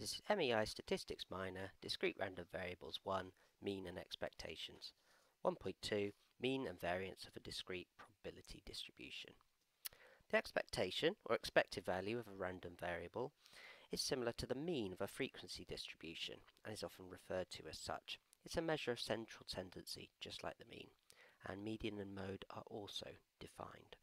This is MEI Statistics Minor, Discrete Random Variables 1, Mean and Expectations. 1.2, Mean and Variance of a Discrete Probability Distribution. The expectation, or expected value of a random variable, is similar to the mean of a frequency distribution, and is often referred to as such. It's a measure of central tendency, just like the mean, and median and mode are also defined.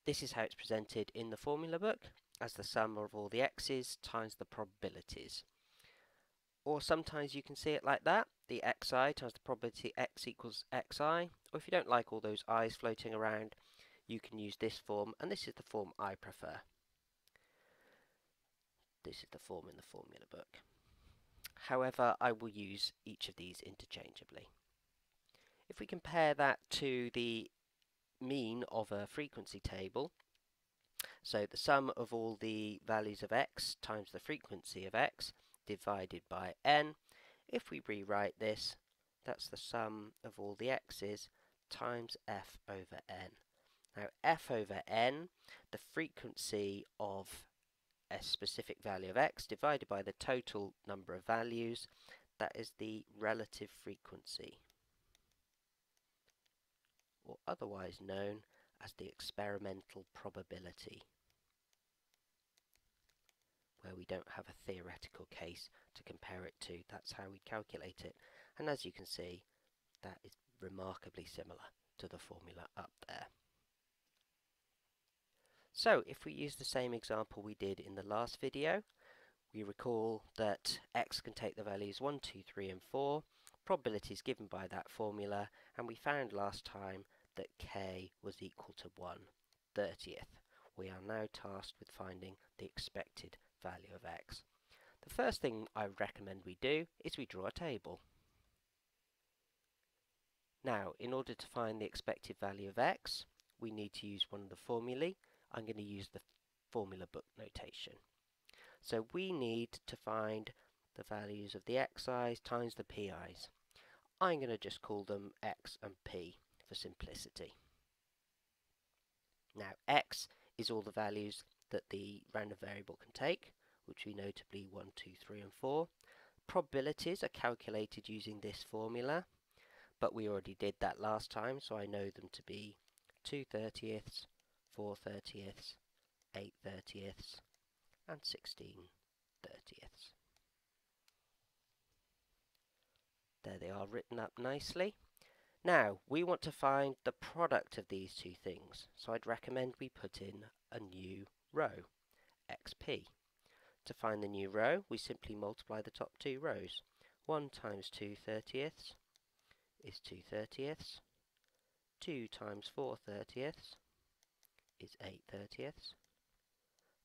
This is how it's presented in the formula book, as the sum of all the x's times the probabilities. Or sometimes you can see it like that, the xi times the probability x equals xi. Or if you don't like all those i's floating around, you can use this form, and this is the form I prefer. This is the form in the formula book. However, I will use each of these interchangeably. If we compare that to the mean of a frequency table, so the sum of all the values of x times the frequency of x divided by n. If we rewrite this, that's the sum of all the x's times f over n. Now f over n, the frequency of a specific value of x divided by the total number of values, that is the relative frequency, or otherwise known as the experimental probability, where we don't have a theoretical case to compare it to. That's how we calculate it. And as you can see, that is remarkably similar to the formula up there. So if we use the same example we did in the last video, we recall that x can take the values 1, 2, 3 and 4, probabilities given by that formula, and we found last time that k was equal to 1/30th. We are now tasked with finding the expected value of x. The first thing I recommend we do is we draw a table. Now, in order to find the expected value of x, we need to use one of the formulae. I'm going to use the formula book notation. So we need to find the values of the xi's times the pi's. I'm going to just call them x and p for simplicity. Now x is all the values that the random variable can take, which we know to be 1, 2, 3 and 4. Probabilities are calculated using this formula, but we already did that last time, so I know them to be 2/30ths, 4/30ths, 8/30ths and 16/30ths. There they are written up nicely. Now we want to find the product of these two things, so I'd recommend we put in a new row, xp. To find the new row, we simply multiply the top two rows. 1 times 2/30ths is 2/30ths. 2 times 4/30ths is 8/30ths.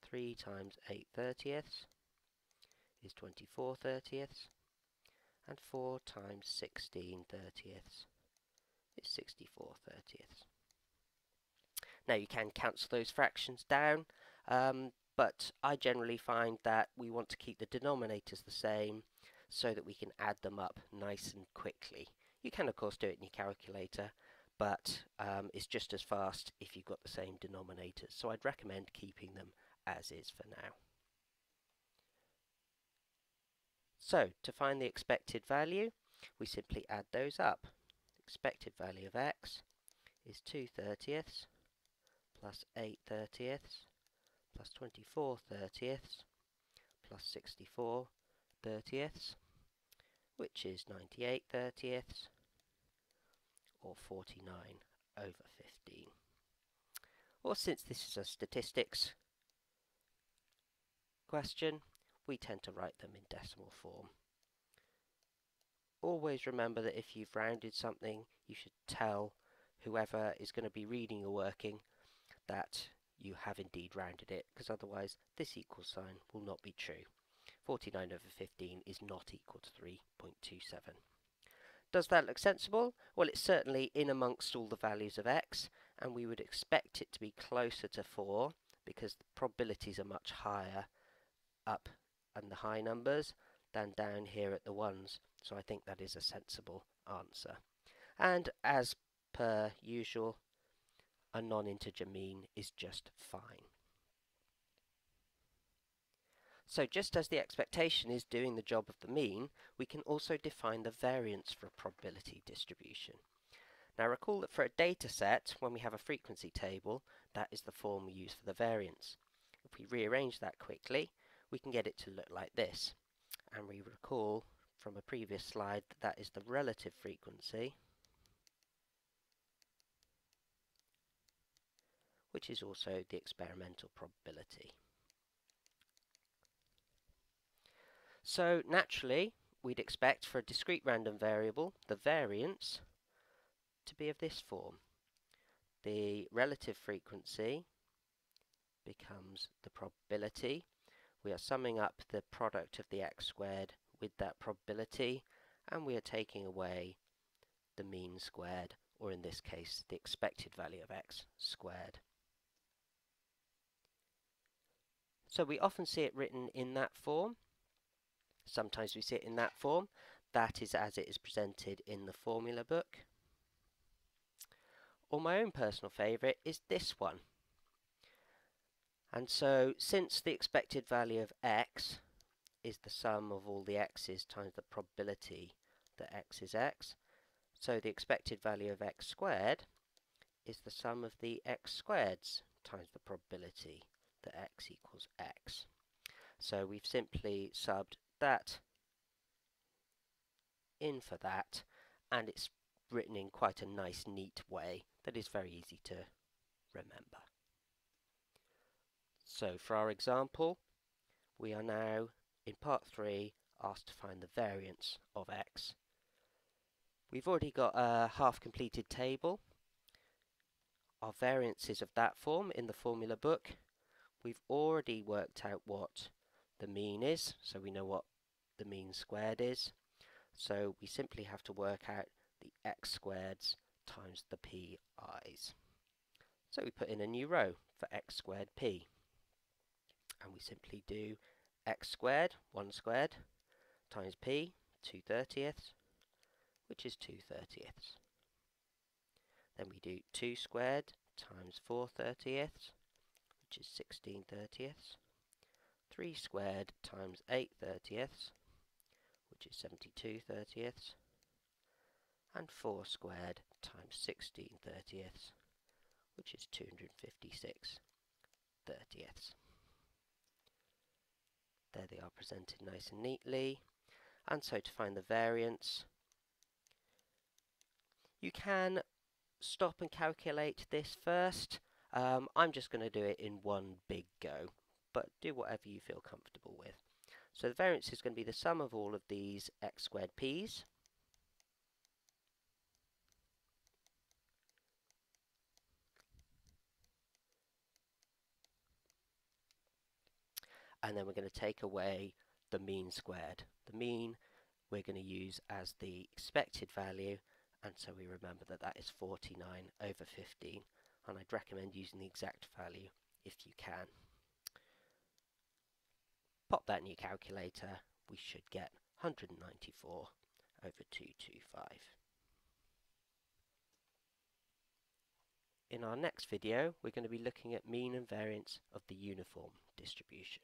3 times 8/30ths is 24/30ths. And 4 times 16/30ths is 64/30ths. Now you can cancel those fractions down, but I generally find that we want to keep the denominators the same so that we can add them up nice and quickly. You can of course do it in your calculator, but it's just as fast if you've got the same denominators, so I'd recommend keeping them as is for now. So to find the expected value, we simply add those up. Expected value of x is 2/30ths plus 8/30ths plus 24/30ths plus 64/30ths, which is 98/30ths, or 49/15. Or since this is a statistics question, we tend to write them in decimal form. Always remember that if you've rounded something, you should tell whoever is going to be reading your working that you have indeed rounded it, because otherwise this equal sign will not be true. 49/15 is not equal to 3.27. Does that look sensible? Well, it's certainly in amongst all the values of x, and we would expect it to be closer to 4 because the probabilities are much higher up and the high numbers than down here at the ones, so I think that is a sensible answer. And as per usual, a non-integer mean is just fine. So just as the expectation is doing the job of the mean, we can also define the variance for a probability distribution. Now recall that for a data set, when we have a frequency table, that is the form we use for the variance. If we rearrange that quickly, we can get it to look like this. And we recall from a previous slide that that is the relative frequency, which is also the experimental probability. So naturally, we'd expect for a discrete random variable, the variance, to be of this form. The relative frequency becomes the probability. We are summing up the product of the x squared with that probability, and we are taking away the mean squared, or in this case, the expected value of x squared. So we often see it written in that form. Sometimes we see it in that form. That is as it is presented in the formula book. Or my own personal favourite is this one. And so, since the expected value of x is the sum of all the x's times the probability that x is x, so the expected value of x squared is the sum of the x squareds times the probability that x equals x. So we've simply subbed that in for that, and it's written in quite a nice, neat way that is very easy to remember. So for our example, we are now in part 3 asked to find the variance of x. We've already got a half-completed table. Our variance is of that form in the formula book. We've already worked out what the mean is, so we know what the mean squared is. So we simply have to work out the x squareds times the pi's. So we put in a new row for x squared p. And we simply do x squared, 1 squared, times p, 2/30ths, which is 2/30ths. Then we do 2 squared times 4/30ths, which is 16/30ths. 3 squared times 8/30ths, which is 72/30ths. And 4 squared times 16/30ths, which is 256/30ths. There they are presented nice and neatly. And so to find the variance, you can stop and calculate this first. I'm just going to do it in one big go, but do whatever you feel comfortable with. So the variance is going to be the sum of all of these x squared p's. And then we're going to take away the mean squared. The mean we're going to use as the expected value, and so we remember that that is 49/15, and I'd recommend using the exact value if you can. Pop that in your calculator, we should get 194/225. In our next video, we're going to be looking at mean and variance of the uniform distribution.